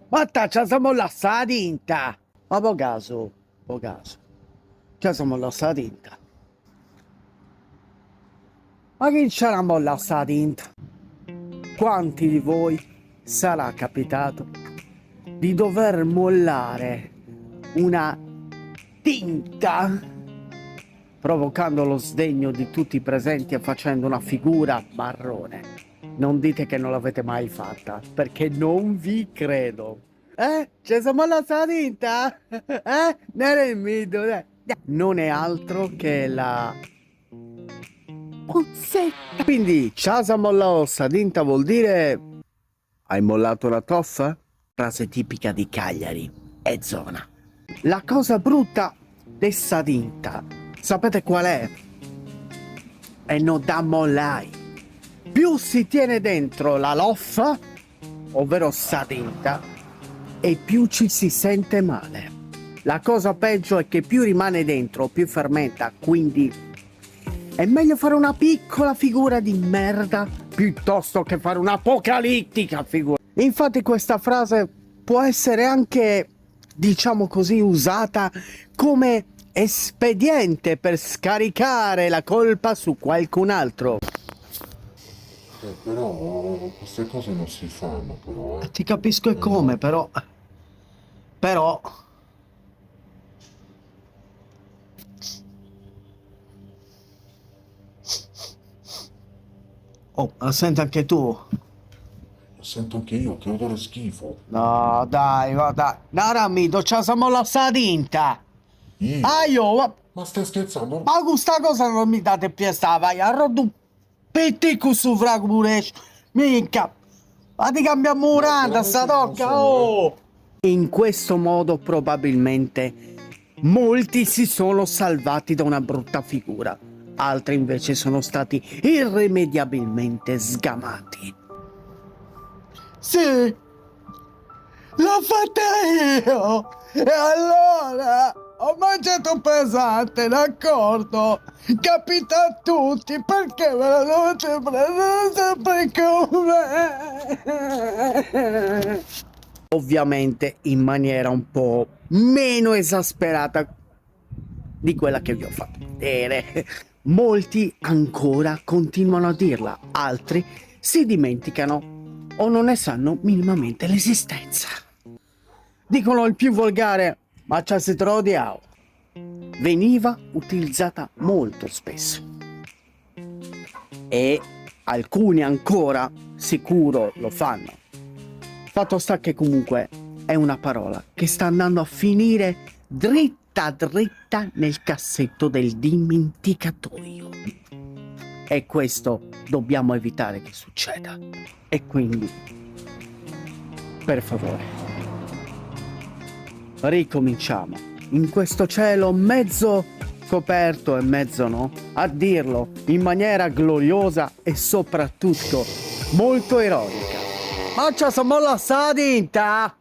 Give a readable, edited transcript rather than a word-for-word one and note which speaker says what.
Speaker 1: Ma ci siamo lasciati tinta. Ma po' caso, ci siamo lasciati tinta. Ma chi ce l'hanno lasciati tinta? Quanti di voi sarà capitato di dover mollare una tinta, provocando lo sdegno di tutti i presenti e facendo una figura marrone? Non dite che non l'avete mai fatta, perché non vi credo. Ci siamo lasciati tinta? Nel mito, non è altro che la puzzetta. Quindi, ciasa molla ossa dinta vuol dire hai mollato la toffa? Frase tipica di Cagliari e zona. La cosa brutta dessa dinta, sapete qual è? E non da mollai. Più si tiene dentro la loffa, ovvero sadinta, e più ci si sente male. La cosa peggio è che più rimane dentro, più fermenta, quindi è meglio fare una piccola figura di merda piuttosto che fare un'apocalittica figura. Infatti questa frase può essere anche, diciamo così, usata come espediente per scaricare la colpa su qualcun altro.
Speaker 2: Però queste cose non si fanno, però.
Speaker 1: Ti capisco e come, però... Oh, la senti anche tu?
Speaker 2: Lo sento anche io, che odore schifo.
Speaker 1: No, dai, va dai. No, Ramito, ci siamo lasciati tinta.
Speaker 2: Io? Ma stai scherzando?
Speaker 1: Ma questa cosa non mi date più sta, vai, a rodu pettico su fragure. Minchia. Ma ti cambiamo muranda, sta tocca, oh! In questo modo probabilmente molti si sono salvati da una brutta figura, altri invece sono stati irrimediabilmente sgamati. Sì, l'ho fatta io! E allora ho mangiato pesante, d'accordo? Capita a tutti, perché me la dovete prendere sempre con me? Ovviamente in maniera un po' meno esasperata di quella che vi ho fatto vedere. Molti ancora continuano a dirla, altri si dimenticano o non ne sanno minimamente l'esistenza. Dicono il più volgare, ma ci si trova. Veniva utilizzata molto spesso. E alcuni ancora sicuro lo fanno. Fatto sta che comunque è una parola che sta andando a finire dritta nel cassetto del dimenticatoio. E questo dobbiamo evitare che succeda. E quindi, per favore, ricominciamo in questo cielo mezzo coperto e mezzo no, a dirlo in maniera gloriosa e soprattutto molto ironica. Ma ci siamo lasciati tinta!